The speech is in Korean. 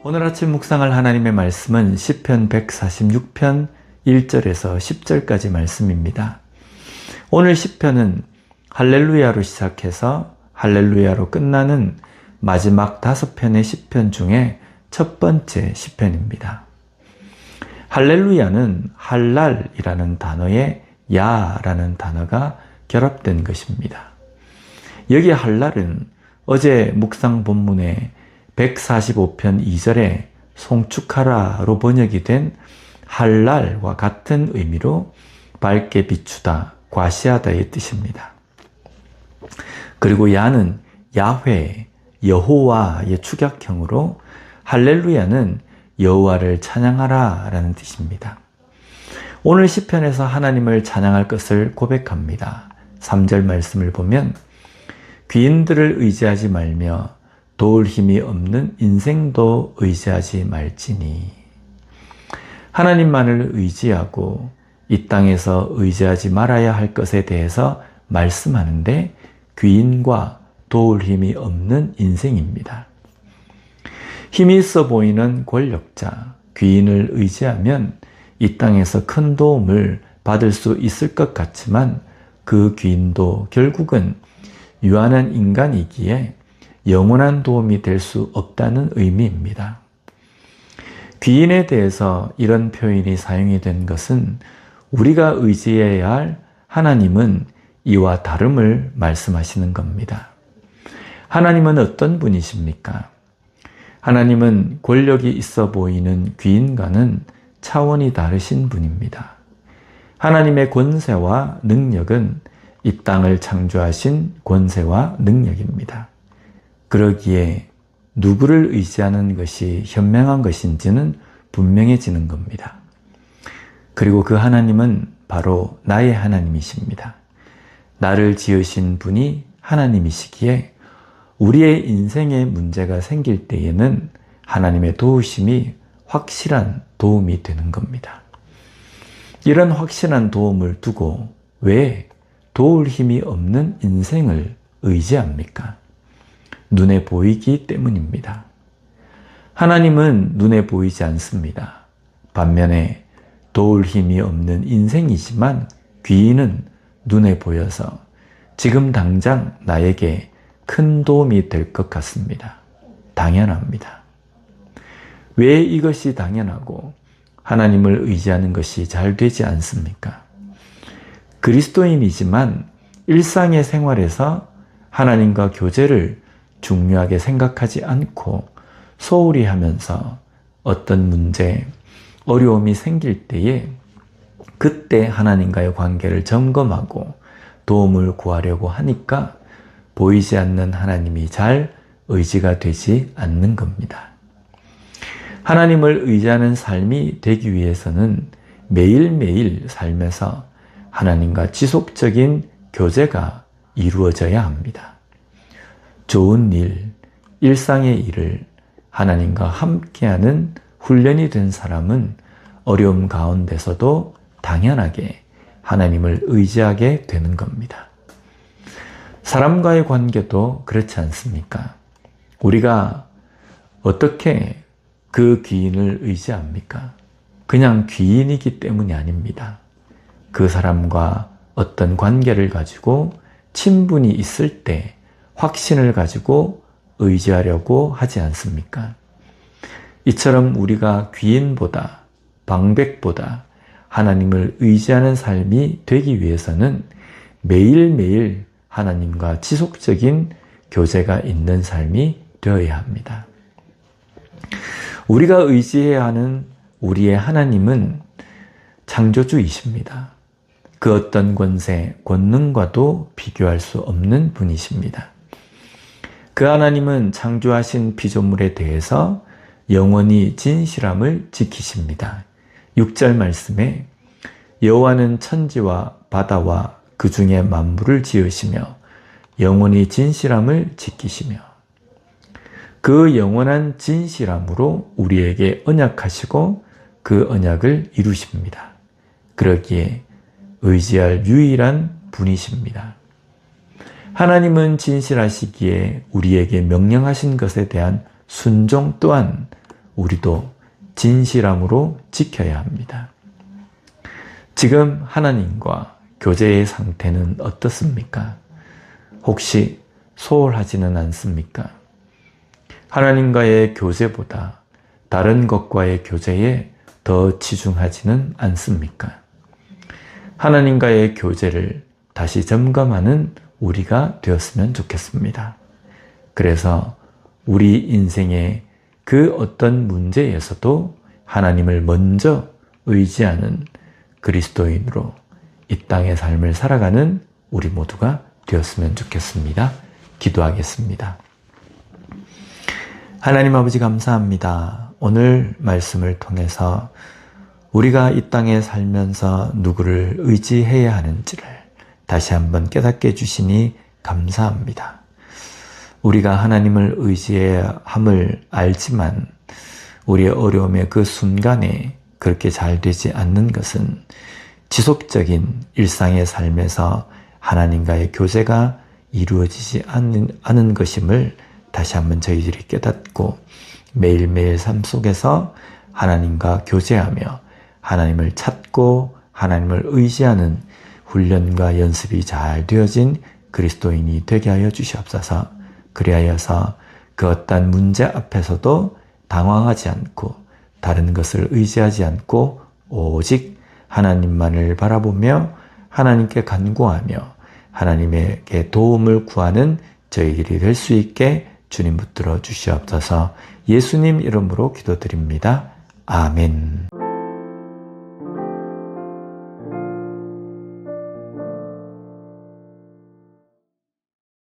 오늘 아침 묵상할 하나님의 말씀은 시편 146편 1절에서 10절까지 말씀입니다. 오늘 시편은 할렐루야로 시작해서 할렐루야로 끝나는 마지막 5편의 시편 중에 첫 번째 시편입니다. 할렐루야는 할랄이라는 단어에 야라는 단어가 결합된 것입니다. 여기 할랄은 어제 묵상 본문에 145편 2절에 송축하라로 번역이 된 할랄과 같은 의미로 밝게 비추다, 과시하다의 뜻입니다. 그리고 야는 야훼, 여호와의 축약형으로 할렐루야는 여호와를 찬양하라 라는 뜻입니다. 오늘 시편에서 하나님을 찬양할 것을 고백합니다. 3절 말씀을 보면 귀인들을 의지하지 말며 도울 힘이 없는 인생도 의지하지 말지니. 하나님만을 의지하고 이 땅에서 의지하지 말아야 할 것에 대해서 말씀하는데 귀인과 도울 힘이 없는 인생입니다. 힘이 있어 보이는 권력자, 귀인을 의지하면 이 땅에서 큰 도움을 받을 수 있을 것 같지만 그 귀인도 결국은 유한한 인간이기에 영원한 도움이 될 수 없다는 의미입니다. 귀인에 대해서 이런 표현이 사용이 된 것은 우리가 의지해야 할 하나님은 이와 다름을 말씀하시는 겁니다. 하나님은 어떤 분이십니까? 하나님은 권력이 있어 보이는 귀인과는 차원이 다르신 분입니다. 하나님의 권세와 능력은 이 땅을 창조하신 권세와 능력입니다. 그러기에 누구를 의지하는 것이 현명한 것인지는 분명해지는 겁니다. 그리고 그 하나님은 바로 나의 하나님이십니다. 나를 지으신 분이 하나님이시기에 우리의 인생에 문제가 생길 때에는 하나님의 도우심이 확실한 도움이 되는 겁니다. 이런 확실한 도움을 두고 왜 도울 힘이 없는 인생을 의지합니까? 눈에 보이기 때문입니다. 하나님은 눈에 보이지 않습니다. 반면에 도울 힘이 없는 인생이지만 귀인은 눈에 보여서 지금 당장 나에게 큰 도움이 될 것 같습니다. 당연합니다. 왜 이것이 당연하고 하나님을 의지하는 것이 잘 되지 않습니까? 그리스도인이지만 일상의 생활에서 하나님과 교제를 중요하게 생각하지 않고 소홀히 하면서 어떤 문제, 어려움이 생길 때에 그때 하나님과의 관계를 점검하고 도움을 구하려고 하니까 보이지 않는 하나님이 잘 의지가 되지 않는 겁니다. 하나님을 의지하는 삶이 되기 위해서는 매일매일 삶에서 하나님과 지속적인 교제가 이루어져야 합니다. 좋은 일, 일상의 일을 하나님과 함께하는 훈련이 된 사람은 어려움 가운데서도 당연하게 하나님을 의지하게 되는 겁니다. 사람과의 관계도 그렇지 않습니까? 우리가 어떻게 그 귀인을 의지합니까? 그냥 귀인이기 때문이 아닙니다. 그 사람과 어떤 관계를 가지고 친분이 있을 때 확신을 가지고 의지하려고 하지 않습니까? 이처럼 우리가 귀인보다 방백보다 하나님을 의지하는 삶이 되기 위해서는 매일매일 하나님과 지속적인 교제가 있는 삶이 되어야 합니다. 우리가 의지해야 하는 우리의 하나님은 창조주이십니다. 그 어떤 권세, 권능과도 비교할 수 없는 분이십니다. 그 하나님은 창조하신 피조물에 대해서 영원히 진실함을 지키십니다. 6절 말씀에 여호와는 천지와 바다와 그 중에 만물을 지으시며 영원히 진실함을 지키시며 그 영원한 진실함으로 우리에게 언약하시고 그 언약을 이루십니다. 그러기에 의지할 유일한 분이십니다. 하나님은 진실하시기에 우리에게 명령하신 것에 대한 순종 또한 우리도 진실함으로 지켜야 합니다. 지금 하나님과 교제의 상태는 어떻습니까? 혹시 소홀하지는 않습니까? 하나님과의 교제보다 다른 것과의 교제에 더 치중하지는 않습니까? 하나님과의 교제를 다시 점검하는 우리가 되었으면 좋겠습니다. 그래서 우리 인생의 그 어떤 문제에서도 하나님을 먼저 의지하는 그리스도인으로 이 땅의 삶을 살아가는 우리 모두가 되었으면 좋겠습니다. 기도하겠습니다. 하나님 아버지 감사합니다. 오늘 말씀을 통해서 우리가 이 땅에 살면서 누구를 의지해야 하는지를 다시 한번 깨닫게 해주시니 감사합니다. 우리가 하나님을 의지해야 함을 알지만 우리의 어려움의 그 순간에 그렇게 잘 되지 않는 것은 지속적인 일상의 삶에서 하나님과의 교제가 이루어지지 않은 것임을 다시 한번 저희들이 깨닫고 매일매일 삶 속에서 하나님과 교제하며 하나님을 찾고 하나님을 의지하는 훈련과 연습이 잘 되어진 그리스도인이 되게 하여 주시옵소서. 그리하여서 그 어떤 문제 앞에서도 당황하지 않고 다른 것을 의지하지 않고 오직 하나님만을 바라보며 하나님께 간구하며 하나님에게 도움을 구하는 저희들이 될 수 있게 주님 붙들어 주시옵소서. 예수님 이름으로 기도드립니다. 아멘.